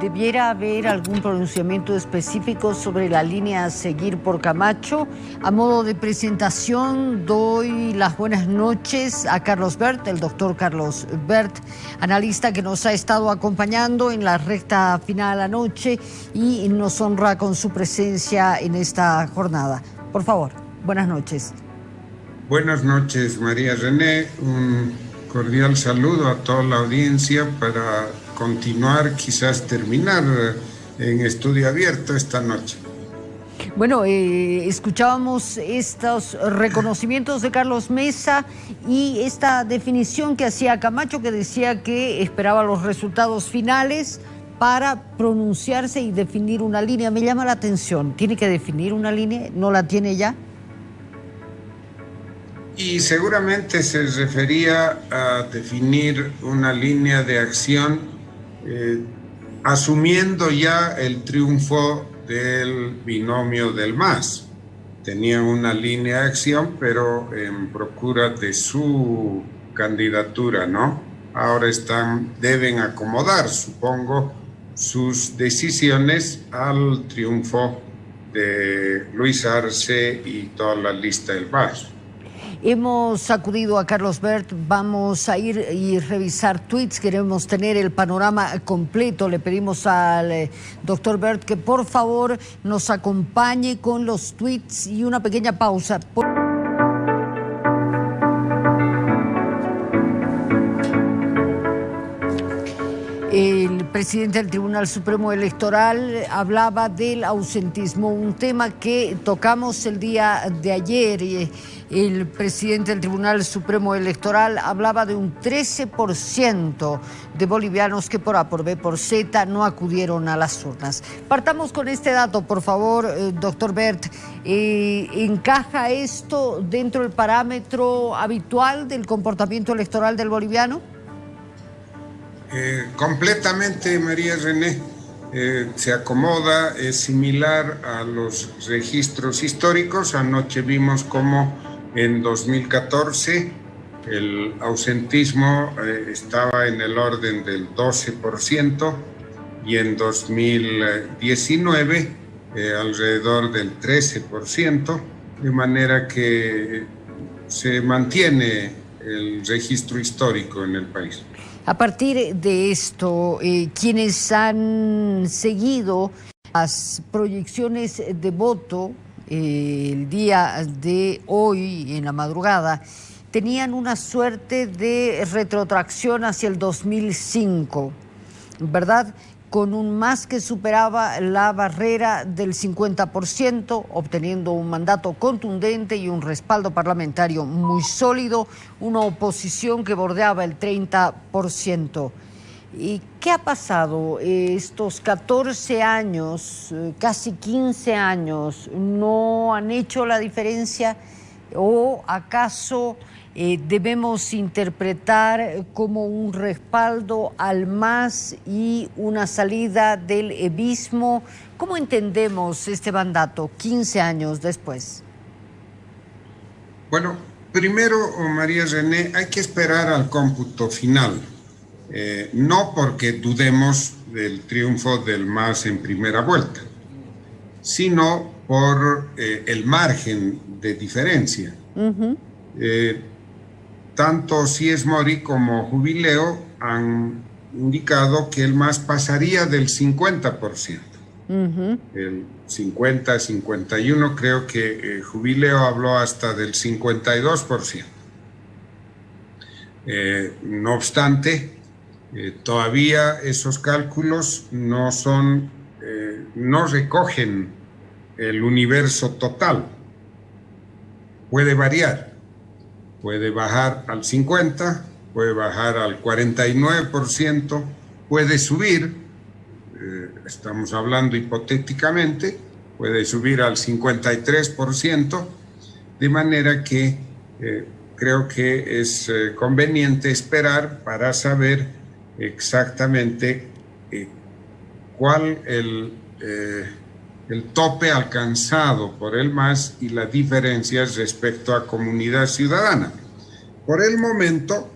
¿Debiera haber algún pronunciamiento específico sobre la línea a seguir por Camacho? A modo de presentación, doy las buenas noches a Carlos Bert, el doctor Carlos Bert, analista que nos ha estado acompañando en la recta final de la noche y nos honra con su presencia en esta jornada. Por favor, buenas noches. Buenas noches, María René. Un cordial saludo a toda la audiencia para continuar, quizás terminar en estudio abierto esta noche. Bueno, escuchábamos estos reconocimientos de Carlos Mesa y esta definición que hacía Camacho, que decía que esperaba los resultados finales para pronunciarse y definir una línea. Me llama la atención. ¿Tiene que definir una línea? ¿No la tiene ya? Y seguramente se refería a definir una línea de acción asumiendo ya el triunfo del binomio del MAS. Tenían una línea de acción, pero en procura de su candidatura, ¿no? Ahora deben acomodar, supongo, sus decisiones al triunfo de Luis Arce y toda la lista del MAS. Hemos acudido a Carlos Bert, vamos a ir y revisar tweets, queremos tener el panorama completo. Le pedimos al doctor Bert que por favor nos acompañe con los tweets y una pequeña pausa. El presidente del Tribunal Supremo Electoral hablaba del ausentismo, un tema que tocamos el día de ayer. El presidente del Tribunal Supremo Electoral hablaba de un 13% de bolivianos que por A, por B, por Z no acudieron a las urnas. Partamos con este dato, por favor, doctor Bert. ¿Encaja esto dentro del parámetro habitual del comportamiento electoral del boliviano? Completamente, María René. Se acomoda, es similar a los registros históricos. Anoche vimos cómo en 2014 el ausentismo estaba en el orden del 12% y en 2019 alrededor del 13%, de manera que se mantiene el registro histórico en el país. A partir de esto, quienes han seguido las proyecciones de voto el día de hoy, en la madrugada, tenían una suerte de retrotracción hacia el 2005, ¿verdad? Con un MAS que superaba la barrera del 50%, obteniendo un mandato contundente y un respaldo parlamentario muy sólido, una oposición que bordeaba el 30%. ¿Y qué ha pasado? Estos 14 años, casi 15 años, ¿no han hecho la diferencia? ¿O acaso debemos interpretar como un respaldo al MAS y una salida del evismo? ¿Cómo entendemos este mandato 15 años después? Bueno, primero, María René, hay que esperar al cómputo final. No porque dudemos del triunfo del MAS en primera vuelta, sino por el margen de diferencia. Tanto Sies Mori como Jubileo han indicado que el MAS pasaría del 50%. El 50, 51, creo que Jubileo habló hasta del 52%. No obstante, todavía esos cálculos no recogen el universo total. Puede variar. Puede bajar al 50%, puede bajar al 49%, puede subir, estamos hablando hipotéticamente, puede subir al 53%, de manera que creo que es conveniente esperar para saber exactamente cuál el tope alcanzado por el MAS y las diferencias respecto a comunidad ciudadana. Por el momento,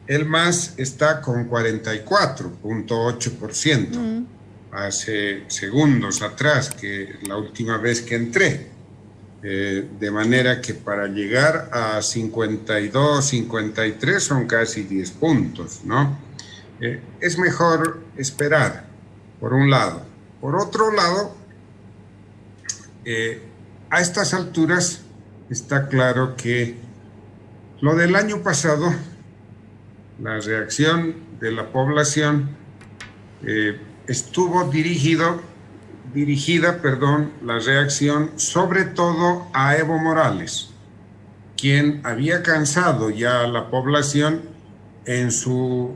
el MAS está con 44.8%. hace segundos atrás, que la última vez que entré. De manera que para llegar a 52, 53 son casi 10 puntos, ¿no? Es mejor esperar, por un lado. Por otro lado, a estas alturas está claro que lo del año pasado, la reacción de la población estuvo dirigida, la reacción sobre todo a Evo Morales, quien había cansado ya a la población en su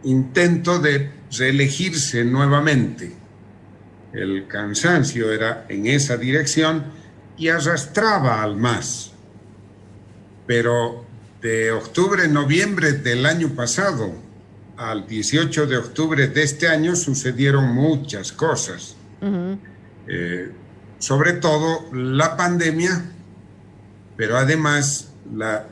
intento de reelegirse nuevamente. El cansancio era en esa dirección y arrastraba al MAS. Pero de octubre, noviembre del año pasado al 18 de octubre de este año sucedieron muchas cosas. Sobre todo la pandemia, pero además la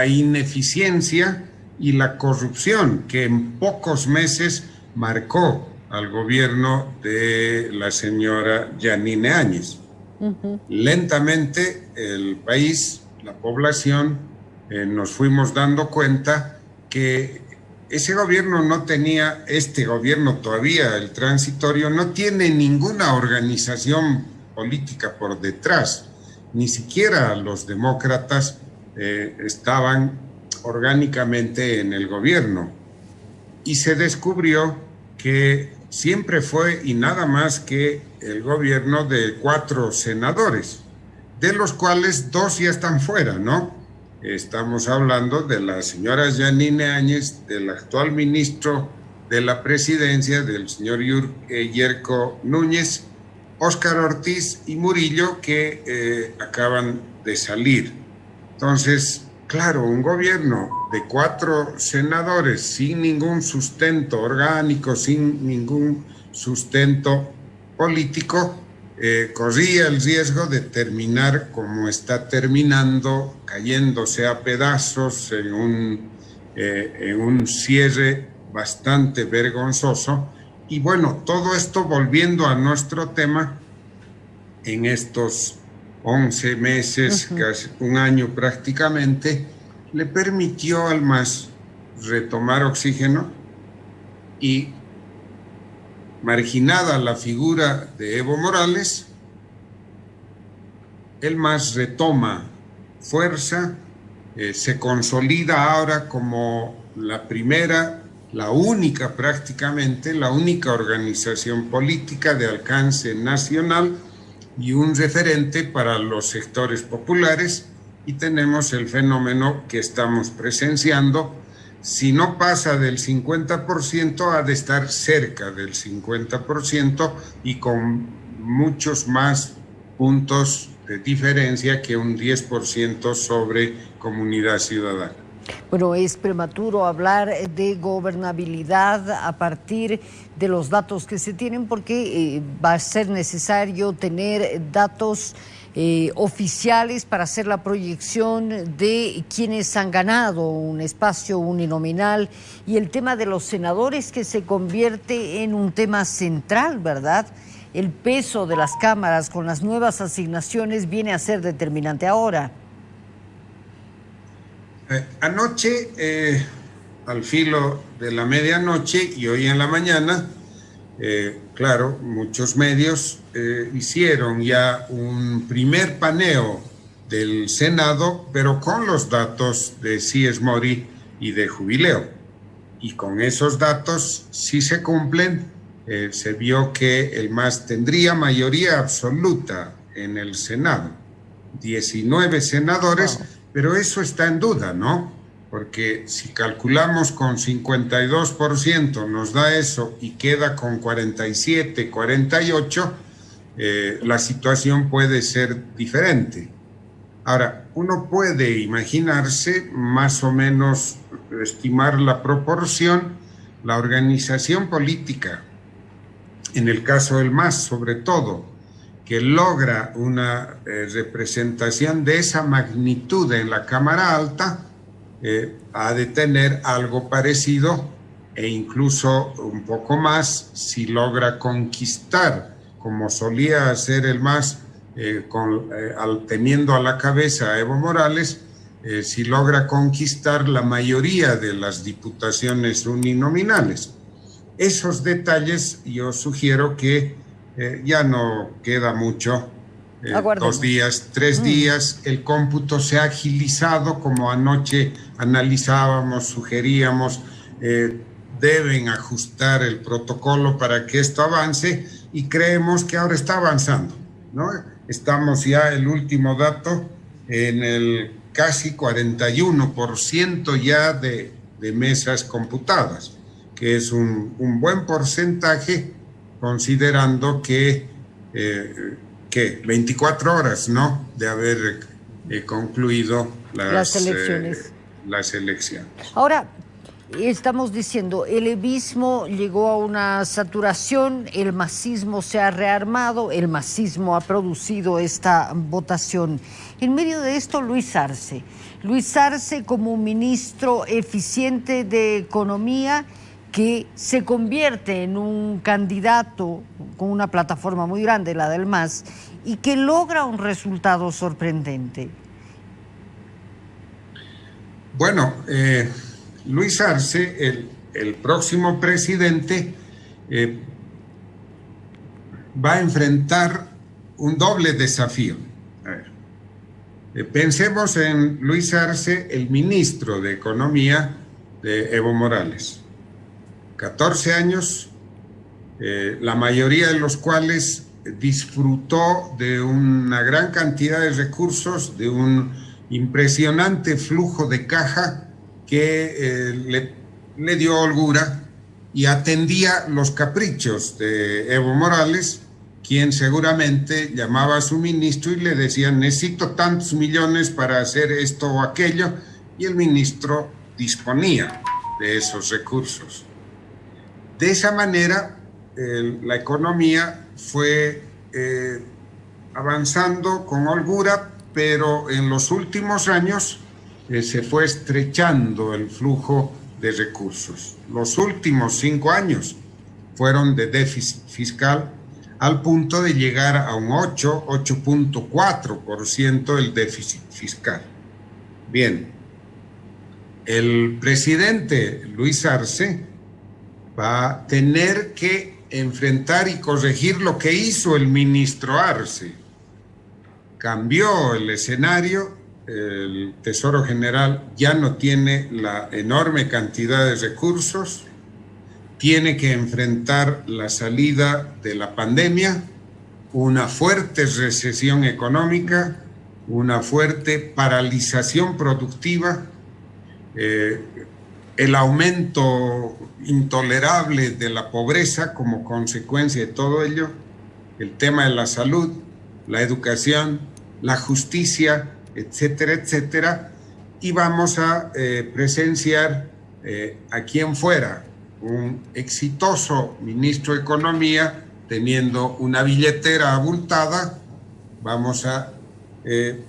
ineficiencia y la corrupción que en pocos meses marcó al gobierno de la señora Yanine Áñez. Lentamente el país, la población, nos fuimos dando cuenta que ese gobierno no tenía, este gobierno todavía, el transitorio, no tiene ninguna organización política por detrás. Ni siquiera los demócratas estaban orgánicamente en el gobierno. Y se descubrió que siempre fue y nada más que el gobierno de 4 senadores, de los cuales 2 ya están fuera, ¿no? Estamos hablando de la señora Yanine Áñez, del actual ministro de la presidencia, del señor Yerko Núñez, Óscar Ortiz y Murillo, que acaban de salir. Entonces, claro, un gobierno de 4 senadores sin ningún sustento orgánico, sin ningún sustento político, corría el riesgo de terminar como está terminando, cayéndose a pedazos en un cierre bastante vergonzoso. Y bueno, todo esto volviendo a nuestro tema, en estos 11 meses, casi un año prácticamente, le permitió al MAS retomar oxígeno y, marginada la figura de Evo Morales, el MAS retoma fuerza, se consolida ahora como la primera, la única prácticamente, la única organización política de alcance nacional y un referente para los sectores populares, y tenemos el fenómeno que estamos presenciando. Si no pasa del 50%, ha de estar cerca del 50% y con muchos más puntos de diferencia que un 10% sobre Comunidad Ciudadana. Bueno, es prematuro hablar de gobernabilidad a partir de los datos que se tienen, porque va a ser necesario tener datos oficiales para hacer la proyección de quienes han ganado un espacio uninominal, y el tema de los senadores, que se convierte en un tema central, ¿verdad? El peso de las cámaras con las nuevas asignaciones viene a ser determinante ahora. Anoche, al filo de la medianoche y hoy en la mañana, claro, muchos medios hicieron ya un primer paneo del Senado, pero con los datos de Sies Mori y de Jubileo. Y con esos datos, si se cumplen, se vio que el MAS tendría mayoría absoluta en el Senado, 19 senadores. Wow. Pero eso está en duda, ¿no? Porque si calculamos con 52% nos da eso y queda con 47, 48, la situación puede ser diferente. Ahora, uno puede imaginarse, más o menos estimar la proporción, la organización política, en el caso del MAS sobre todo, que logra una representación de esa magnitud en la Cámara Alta, ha de tener algo parecido e incluso un poco más si logra conquistar, como solía hacer el MAS, teniendo a la cabeza a Evo Morales, si logra conquistar la mayoría de las diputaciones uninominales. Esos detalles yo sugiero que ya no queda mucho, 2 días, 3 días, el cómputo se ha agilizado, como anoche analizábamos, sugeríamos, deben ajustar el protocolo para que esto avance y creemos que ahora está avanzando, ¿no? Estamos ya, el último dato, en el casi 41% ya de mesas computadas, que es un buen porcentaje considerando que 24 horas, ¿no?, de haber concluido las elecciones. Ahora, estamos diciendo, el evismo llegó a una saturación, el masismo se ha rearmado, el masismo ha producido esta votación. En medio de esto, Luis Arce como ministro eficiente de Economía, que se convierte en un candidato con una plataforma muy grande, la del MAS, y que logra un resultado sorprendente. Bueno, Luis Arce, el próximo presidente, va a enfrentar un doble desafío. A ver, pensemos en Luis Arce, el ministro de Economía de Evo Morales. 14 años, la mayoría de los cuales disfrutó de una gran cantidad de recursos, de un impresionante flujo de caja que le dio holgura y atendía los caprichos de Evo Morales, quien seguramente llamaba a su ministro y le decía: necesito tantos millones para hacer esto o aquello, y el ministro disponía de esos recursos. De esa manera, la economía fue avanzando con holgura, pero en los últimos años se fue estrechando el flujo de recursos. Los últimos 5 años fueron de déficit fiscal, al punto de llegar a un 8.4% el déficit fiscal. Bien, el presidente Luis Arce va a tener que enfrentar y corregir lo que hizo el ministro Arce. Cambió el escenario, el Tesoro General ya no tiene la enorme cantidad de recursos, tiene que enfrentar la salida de la pandemia, una fuerte recesión económica, una fuerte paralización productiva, el aumento intolerable de la pobreza como consecuencia de todo ello, el tema de la salud, la educación, la justicia, etcétera, etcétera, y vamos a presenciar a quien fuera un exitoso ministro de Economía teniendo una billetera abultada. Vamos a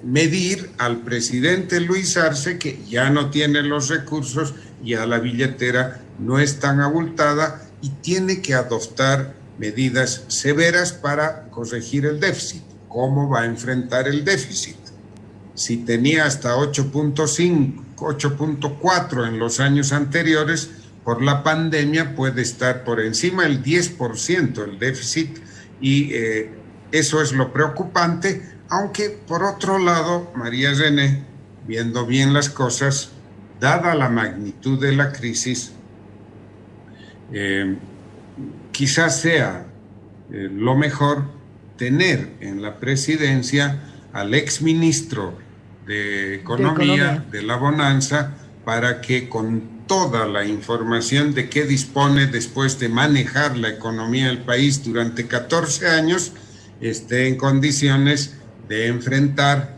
medir al presidente Luis Arce, que ya no tiene los recursos, ya la billetera no es tan abultada y tiene que adoptar medidas severas para corregir el déficit. ¿Cómo va a enfrentar el déficit? Si tenía hasta 8.5, 8.4 en los años anteriores, por la pandemia puede estar por encima del 10% el déficit, y eso es lo preocupante, aunque por otro lado, María René, viendo bien las cosas, dada la magnitud de la crisis, quizás sea lo mejor tener en la presidencia al exministro de Economía de la Bonanza, para que con toda la información de que dispone después de manejar la economía del país durante 14 años, esté en condiciones de enfrentar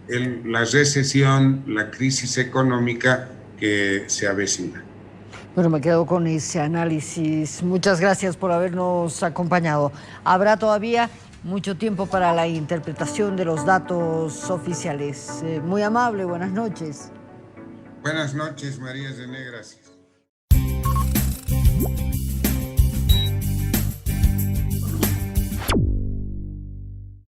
la recesión, la crisis económica que se avecina. Bueno, me quedo con ese análisis. Muchas gracias por habernos acompañado. Habrá todavía mucho tiempo para la interpretación de los datos oficiales. Muy amable, buenas noches. Buenas noches, María René, gracias.